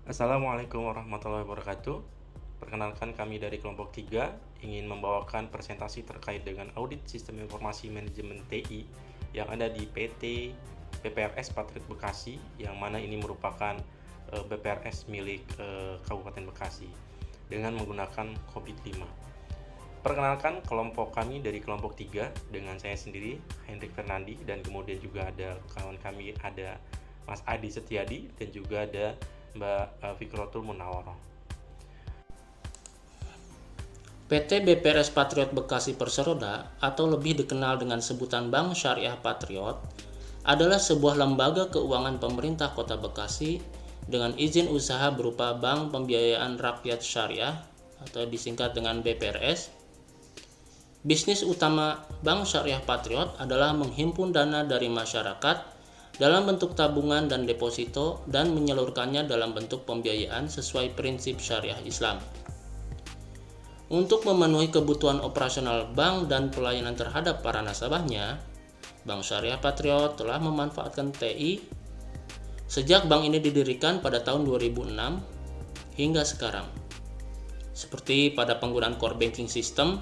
Assalamualaikum warahmatullahi wabarakatuh. Perkenalkan, kami dari kelompok 3 ingin membawakan presentasi terkait dengan audit sistem informasi manajemen TI yang ada di PT BPRS Patriot Bekasi, yang mana ini merupakan BPRS milik Kabupaten Bekasi dengan menggunakan COVID-5. Perkenalkan, kelompok kami dari kelompok 3 dengan saya sendiri, Hendrik Fernandi, dan kemudian juga ada kawan kami, ada Mas Adi Setiadi, dan juga ada Mbak Fikrotul Munawaroh. PT BPRS Patriot Bekasi Perseroda, atau lebih dikenal dengan sebutan Bank Syariah Patriot, adalah sebuah lembaga keuangan pemerintah Kota Bekasi dengan izin usaha berupa Bank Pembiayaan Rakyat Syariah atau disingkat dengan BPRS. Bisnis utama Bank Syariah Patriot adalah menghimpun dana dari masyarakat dalam bentuk tabungan dan deposito dan menyalurkannya dalam bentuk pembiayaan sesuai prinsip syariah Islam. Untuk memenuhi kebutuhan operasional bank dan pelayanan terhadap para nasabahnya, Bank Syariah Patriot telah memanfaatkan TI sejak bank ini didirikan pada tahun 2006 hingga sekarang. Seperti pada penggunaan core banking system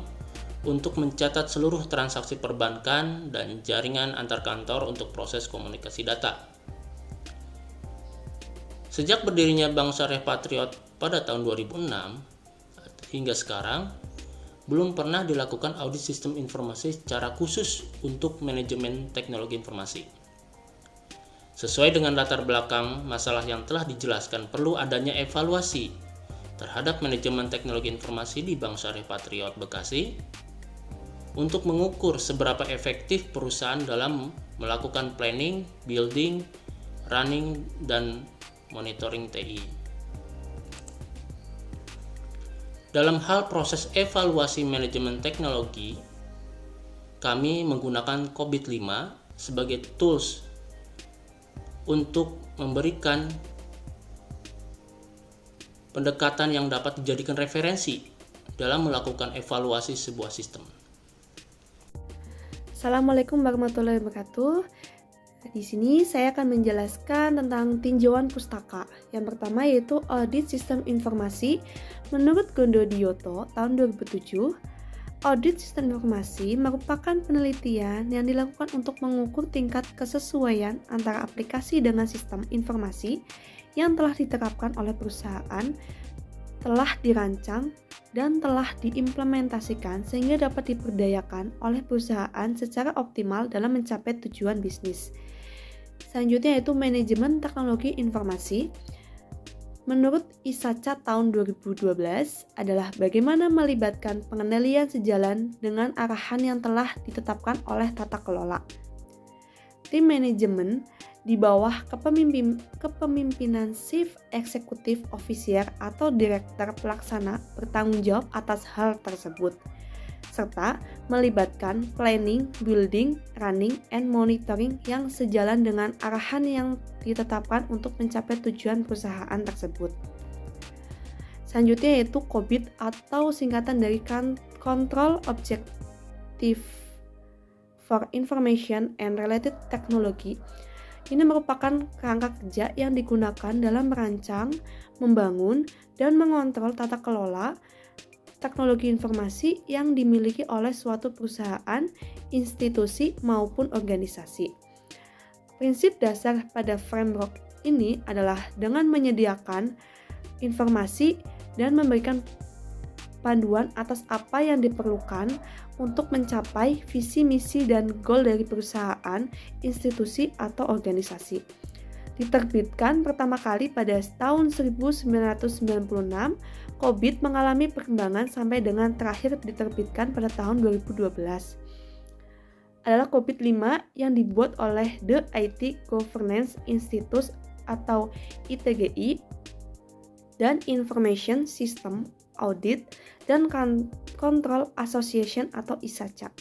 untuk mencatat seluruh transaksi perbankan dan jaringan antar kantor untuk proses komunikasi data. Sejak berdirinya Bank Syariah Patriot pada tahun 2006 hingga sekarang, belum pernah dilakukan audit sistem informasi secara khusus untuk manajemen teknologi informasi. Sesuai dengan latar belakang masalah yang telah dijelaskan, perlu adanya evaluasi terhadap manajemen teknologi informasi di Bank Syariah Patriot Bekasi untuk mengukur seberapa efektif perusahaan dalam melakukan planning, building, running, dan monitoring TI. Dalam hal proses evaluasi manajemen teknologi, kami menggunakan COVID-5 sebagai tools untuk memberikan pendekatan yang dapat dijadikan referensi dalam melakukan evaluasi sebuah sistem. Assalamualaikum warahmatullahi wabarakatuh. Di sini saya akan menjelaskan tentang tinjauan pustaka. Yang pertama yaitu audit sistem informasi. Menurut Gondo Dioto tahun 2007, audit sistem informasi merupakan penelitian yang dilakukan untuk mengukur tingkat kesesuaian antara aplikasi dengan sistem informasi yang telah diterapkan oleh perusahaan, telah dirancang, dan telah diimplementasikan sehingga dapat diperdayakan oleh perusahaan secara optimal dalam mencapai tujuan bisnis. Selanjutnya yaitu manajemen teknologi informasi. Menurut ISACA tahun 2012 adalah bagaimana melibatkan pengendalian sejalan dengan arahan yang telah ditetapkan oleh tata kelola. Tim manajemen di bawah kepemimpinan Chief Executive Officer atau Direktur Pelaksana bertanggung jawab atas hal tersebut, serta melibatkan planning, building, running, and monitoring yang sejalan dengan arahan yang ditetapkan untuk mencapai tujuan perusahaan tersebut. Selanjutnya yaitu COBIT atau singkatan dari Control Objective for Information and Related Technology. Ini merupakan kerangka kerja yang digunakan dalam merancang, membangun, dan mengontrol tata kelola teknologi informasi yang dimiliki oleh suatu perusahaan, institusi, maupun organisasi. Prinsip dasar pada framework ini adalah dengan menyediakan informasi dan memberikan panduan atas apa yang diperlukan untuk mencapai visi, misi, dan goal dari perusahaan, institusi, atau organisasi. Diterbitkan pertama kali pada tahun 1996, COBIT mengalami perkembangan sampai dengan terakhir diterbitkan pada tahun 2012. Adalah COBIT 5 yang dibuat oleh The IT Governance Institute atau ITGI dan Information System Audit dan Control Association atau ISACA.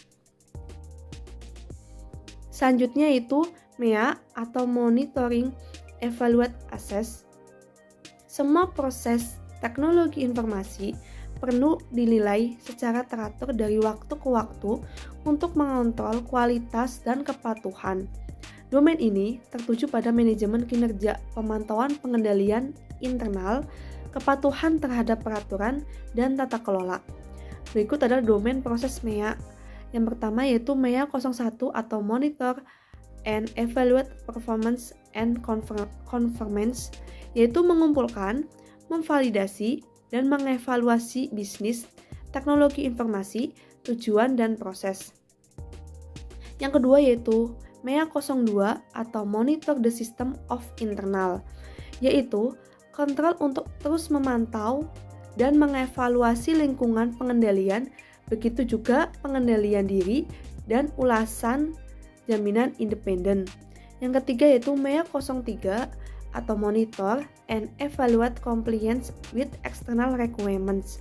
Selanjutnya itu MEA atau Monitoring, Evaluate, Assess. Semua proses teknologi informasi perlu dinilai secara teratur dari waktu ke waktu untuk mengontrol kualitas dan kepatuhan. Domain ini tertuju pada manajemen kinerja, pemantauan pengendalian internal, kepatuhan terhadap peraturan, dan tata kelola. Berikut adalah domain proses MEA. Yang pertama yaitu MEA 01 atau Monitor and Evaluate Performance and Conformance, yaitu mengumpulkan, memvalidasi, dan mengevaluasi bisnis, teknologi informasi, tujuan, dan proses. Yang kedua yaitu MEA 02 atau Monitor the System of Internal, yaitu kontrol untuk terus memantau dan mengevaluasi lingkungan pengendalian, begitu juga pengendalian diri dan ulasan jaminan independen. Yang ketiga yaitu MEA 03 atau Monitor and Evaluate Compliance with External Requirements,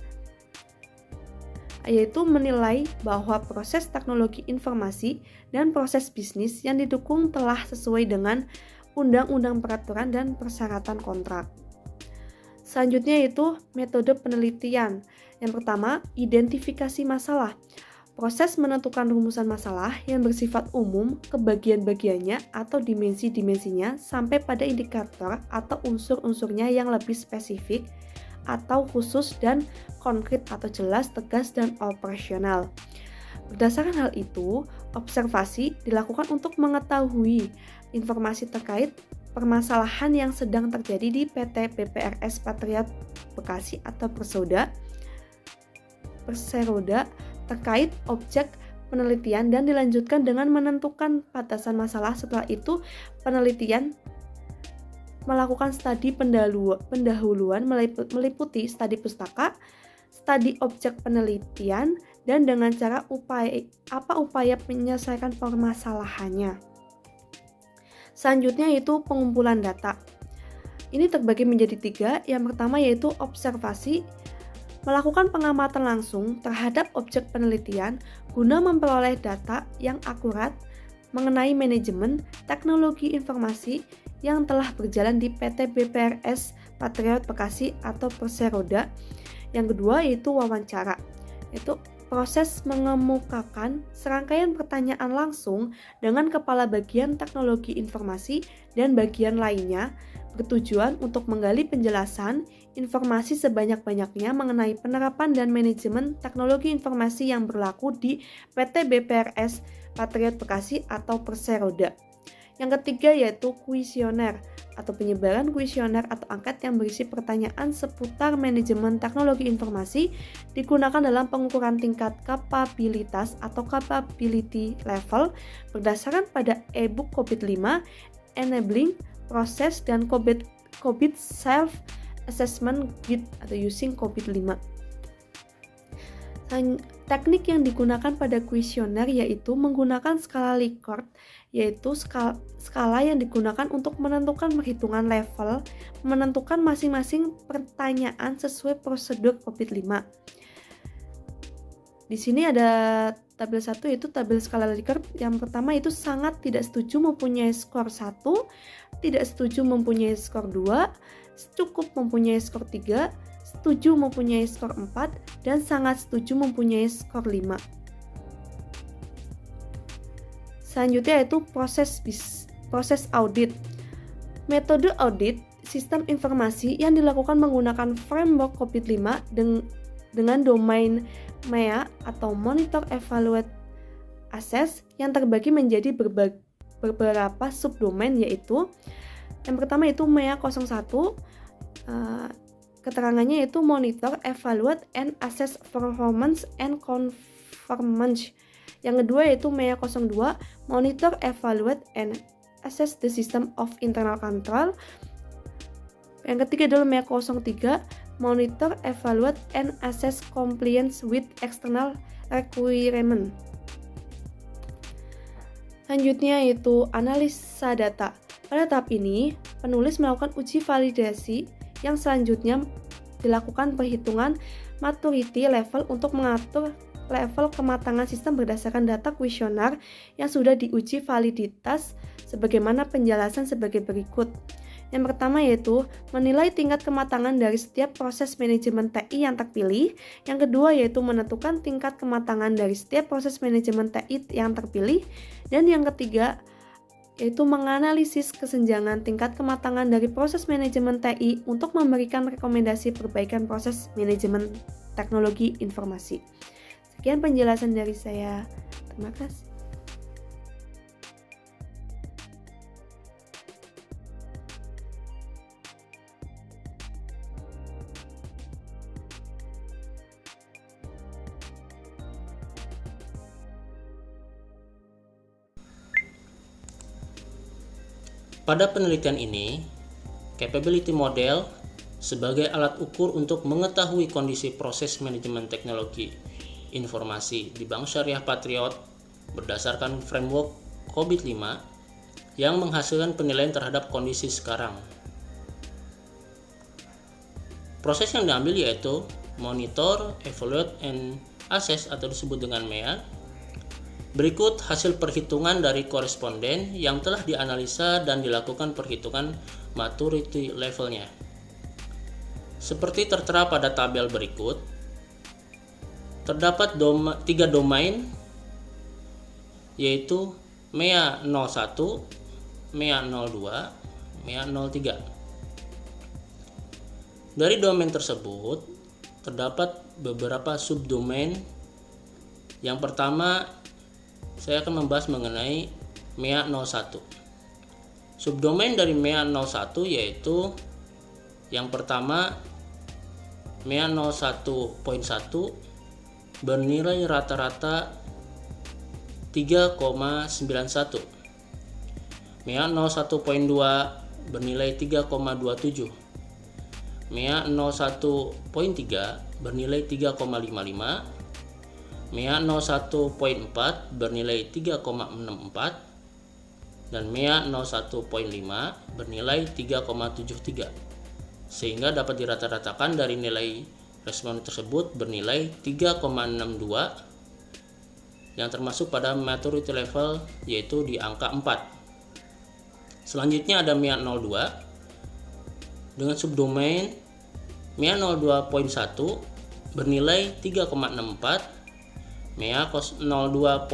yaitu menilai bahwa proses teknologi informasi dan proses bisnis yang didukung telah sesuai dengan undang-undang peraturan dan persyaratan kontrak. Selanjutnya yaitu metode penelitian. Yang pertama, identifikasi masalah. Proses menentukan rumusan masalah yang bersifat umum ke bagian-bagiannya atau dimensi-dimensinya sampai pada indikator atau unsur-unsurnya yang lebih spesifik atau khusus dan konkret atau jelas, tegas, dan operasional. Berdasarkan hal itu, observasi dilakukan untuk mengetahui informasi terkait permasalahan yang sedang terjadi di PT BPRS Patriot Bekasi atau Perseroda terkait objek penelitian dan dilanjutkan dengan menentukan batasan masalah. Setelah itu, penelitian melakukan studi pendahuluan meliputi studi pustaka, studi objek penelitian, dan dengan cara upaya menyelesaikan permasalahannya. Selanjutnya yaitu pengumpulan data. Ini terbagi menjadi 3. Yang pertama yaitu observasi, melakukan pengamatan langsung terhadap objek penelitian guna memperoleh data yang akurat mengenai manajemen teknologi informasi yang telah berjalan di PT BPRS Patriot Bekasi atau Perseroda. Yang kedua yaitu wawancara, yaitu proses mengemukakan serangkaian pertanyaan langsung dengan kepala bagian teknologi informasi dan bagian lainnya bertujuan untuk menggali penjelasan informasi sebanyak-banyaknya mengenai penerapan dan manajemen teknologi informasi yang berlaku di PT BPRS Patriot Bekasi atau Perseroda. Yang ketiga yaitu kuesioner atau penyebaran kuesioner atau angket yang berisi pertanyaan seputar manajemen teknologi informasi digunakan dalam pengukuran tingkat kapabilitas atau capability level berdasarkan pada e-book COVID-5, Enabling Process, dan COVID Self Assessment Guide atau Using COVID-5. Teknik yang digunakan pada kuesioner yaitu menggunakan skala Likert, yaitu skala yang digunakan untuk menentukan perhitungan level, menentukan masing-masing pertanyaan sesuai prosedur COVID-5. Di sini ada tabel 1 yaitu tabel skala Likert. Yang pertama itu sangat tidak setuju mempunyai skor 1, tidak setuju mempunyai skor 2, cukup mempunyai skor 3, setuju mempunyai skor 4, dan sangat setuju mempunyai skor 5. Selanjutnya yaitu proses audit. Metode audit sistem informasi yang dilakukan menggunakan framework COVID-5 dengan domain MEA atau Monitor Evaluate Assess yang terbagi menjadi beberapa subdomain, yaitu yang pertama itu MEA 01, keterangannya yaitu Monitor, Evaluate, and Assess Performance and Conformance. Yang kedua yaitu MEA 02, Monitor, Evaluate, and Assess the System of Internal Control. Yang ketiga adalah MEA 03, Monitor, Evaluate, and Assess Compliance with External Requirement. Selanjutnya yaitu analisa data. Pada tahap ini, penulis melakukan uji validasi yang selanjutnya dilakukan perhitungan maturity level untuk mengatur level kematangan sistem berdasarkan data kuesioner yang sudah diuji validitas sebagaimana penjelasan sebagai berikut. Yang pertama yaitu menilai tingkat kematangan dari setiap proses manajemen TI yang terpilih. Yang kedua yaitu menentukan tingkat kematangan dari setiap proses manajemen TI yang terpilih. Dan yang ketiga yaitu menganalisis kesenjangan tingkat kematangan dari proses manajemen TI untuk memberikan rekomendasi perbaikan proses manajemen teknologi informasi. Sekian penjelasan dari saya. Terima kasih. Pada penelitian ini, capability model sebagai alat ukur untuk mengetahui kondisi proses manajemen teknologi informasi di Bank Syariah Patriot berdasarkan framework COVID-5 yang menghasilkan penilaian terhadap kondisi sekarang. Proses yang diambil yaitu monitor, evaluate, and assess atau disebut dengan MEA. Berikut hasil perhitungan dari koresponden yang telah dianalisa dan dilakukan perhitungan maturity levelnya. Seperti tertera pada tabel berikut, terdapat 3 domain yaitu MEA 01, MEA 02, MEA 03. Dari domain tersebut terdapat beberapa subdomain. Yang pertama, saya akan membahas mengenai MEA 01. Subdomain dari MEA 01 yaitu yang pertama MEA 01.1 bernilai rata-rata 3,91. MEA 01.2 bernilai 3,27. MEA 01.3 bernilai 3,55. MEA 01.4 bernilai 3,64 dan MEA 01.5 bernilai 3,73, sehingga dapat dirata-ratakan dari nilai responden tersebut bernilai 3,62 yang termasuk pada maturity level yaitu di angka 4. Selanjutnya ada MEA 02 dengan subdomain MEA 02.1 bernilai 3,64, MEA 02.2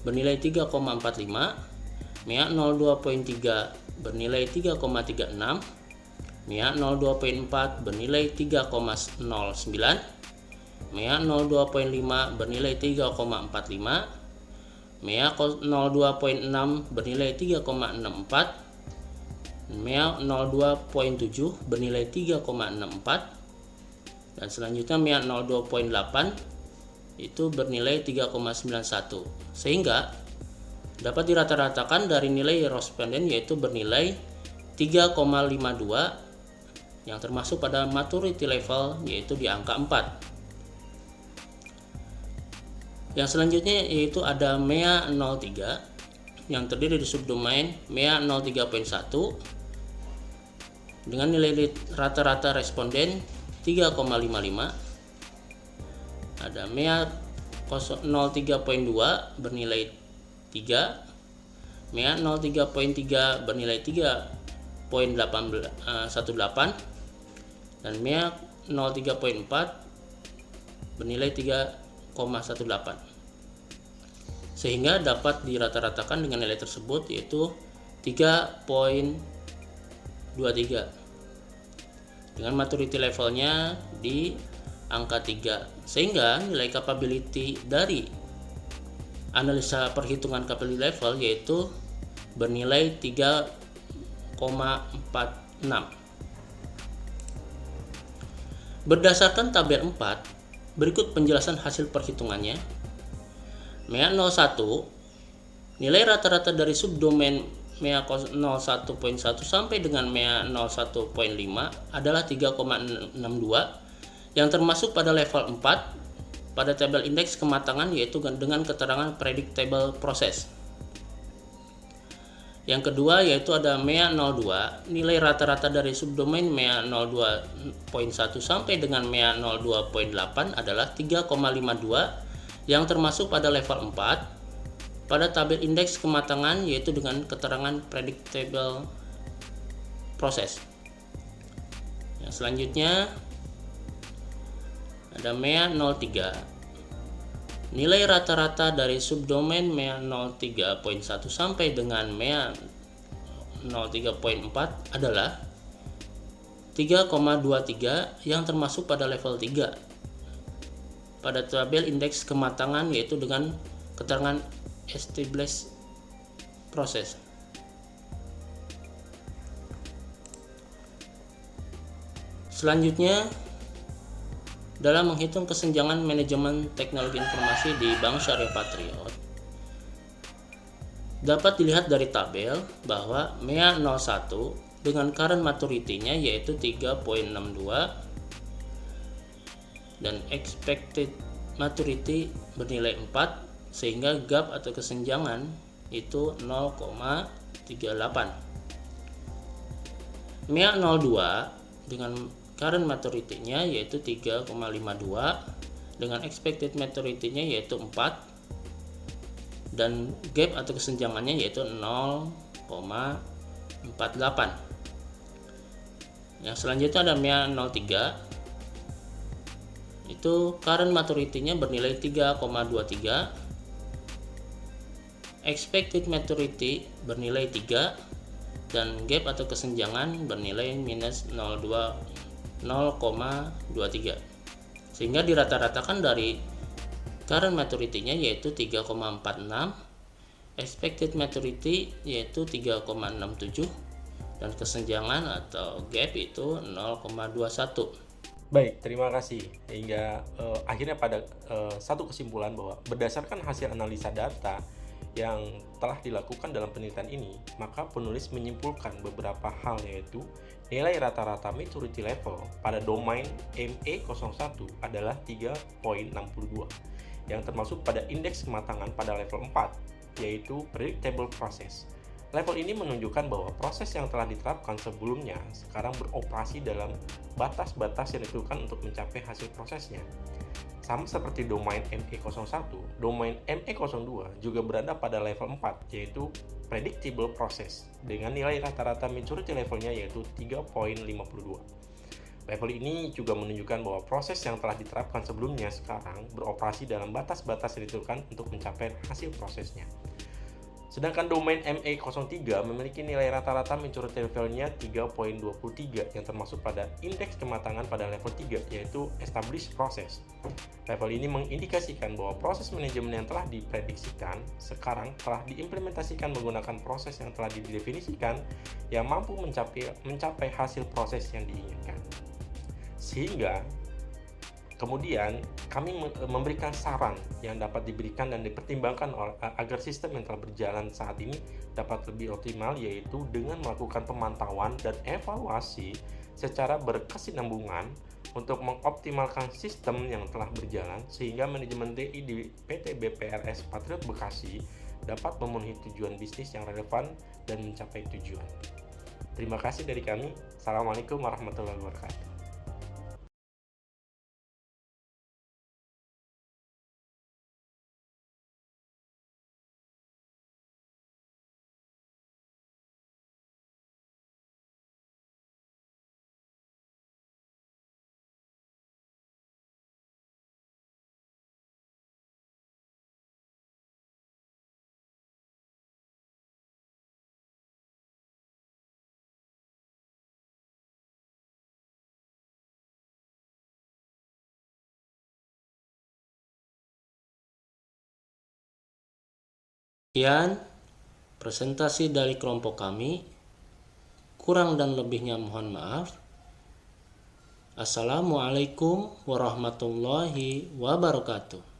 bernilai 3,45, MEA 02.3 bernilai 3,36, MEA 02.4 bernilai 3,09, MEA 02.5 bernilai 3,45, MEA 02.6 bernilai 3,64, MEA 02.7 bernilai 3,64, dan selanjutnya MEA 02.8 itu bernilai 3,91, sehingga dapat dirata-ratakan dari nilai responden yaitu bernilai 3,52 yang termasuk pada maturity level yaitu di angka 4. Yang selanjutnya yaitu ada MEA 03 yang terdiri dari subdomain MEA 03.1 dengan nilai rata-rata responden 3,55. Ada MEA 03.2 bernilai 3, MEA 03.3 bernilai 3,18 dan MEA 03.4 bernilai 3,18, sehingga dapat dirata-ratakan dengan nilai tersebut yaitu 3,23 dengan maturity levelnya di angka 3, sehingga nilai capability dari analisa perhitungan capability level yaitu bernilai 3,46. Berdasarkan tabel 4, berikut penjelasan hasil perhitungannya. MEA 01, nilai rata-rata dari subdomain MEA 01.1 sampai dengan MEA 01.5 adalah 3,62 yang termasuk pada level 4 pada tabel indeks kematangan yaitu dengan keterangan predictable process. Yang kedua yaitu ada MEA 02, nilai rata-rata dari subdomain MEA 02.1 sampai dengan MEA 02.8 adalah 3,52 yang termasuk pada level 4 pada tabel indeks kematangan yaitu dengan keterangan predictable process. Yang selanjutnya ada MEA 03 Nilai rata-rata dari subdomain MEA 03.1 sampai dengan MEA 03.4 adalah 3,23 yang termasuk pada level 3 pada tabel indeks kematangan, yaitu dengan keterangan established process. Selanjutnya, dalam menghitung kesenjangan manajemen teknologi informasi di Bank Syariah Patriot, dapat dilihat dari tabel bahwa MEA 01 dengan current maturity-nya yaitu 3.62 dan expected maturity bernilai 4, sehingga gap atau kesenjangan itu 0,38. MEA 02 dengan current maturity-nya yaitu 3,52 dengan expected maturity-nya yaitu 4 dan gap atau kesenjangannya yaitu 0,48. Yang selanjutnya ada MEA 03, itu current maturity-nya bernilai 3,23, expected maturity bernilai 3, dan gap atau kesenjangan bernilai minus 0,23, sehingga dirata-ratakan dari current maturity-nya yaitu 3,46, expected maturity yaitu 3,67, dan kesenjangan atau gap itu 0,21. Baik, terima kasih. Hingga akhirnya pada satu kesimpulan bahwa berdasarkan hasil analisa data yang telah dilakukan dalam penelitian ini, maka penulis menyimpulkan beberapa hal, yaitu nilai rata-rata maturity level pada domain ME01 adalah 3.62 yang termasuk pada indeks kematangan pada level 4, yaitu predictable process. Level ini menunjukkan bahwa proses yang telah diterapkan sebelumnya sekarang beroperasi dalam batas-batas yang ditentukan untuk mencapai hasil prosesnya. Sama seperti domain ME01, domain ME02 juga berada pada level 4, yaitu predictable process, dengan nilai rata-rata maturity levelnya yaitu 3.52. Level ini juga menunjukkan bahwa proses yang telah diterapkan sebelumnya sekarang beroperasi dalam batas-batas yang ditentukan untuk mencapai hasil prosesnya. Sedangkan domain ME03 memiliki nilai rata-rata maturity levelnya 3.23 yang termasuk pada indeks kematangan pada level 3, yaitu established process. Level ini mengindikasikan bahwa proses manajemen yang telah diprediksikan sekarang telah diimplementasikan menggunakan proses yang telah didefinisikan yang mampu mencapai hasil proses yang diinginkan. Sehingga kemudian kami memberikan saran yang dapat diberikan dan dipertimbangkan agar sistem yang telah berjalan saat ini dapat lebih optimal, yaitu dengan melakukan pemantauan dan evaluasi secara berkesinambungan untuk mengoptimalkan sistem yang telah berjalan sehingga manajemen TI di PT BPRS Patriot Bekasi dapat memenuhi tujuan bisnis yang relevan dan mencapai tujuan. Terima kasih dari kami. Assalamualaikum warahmatullahi wabarakatuh. Sekian presentasi dari kelompok kami. Kurang dan lebihnya mohon maaf. Assalamualaikum warahmatullahi wabarakatuh.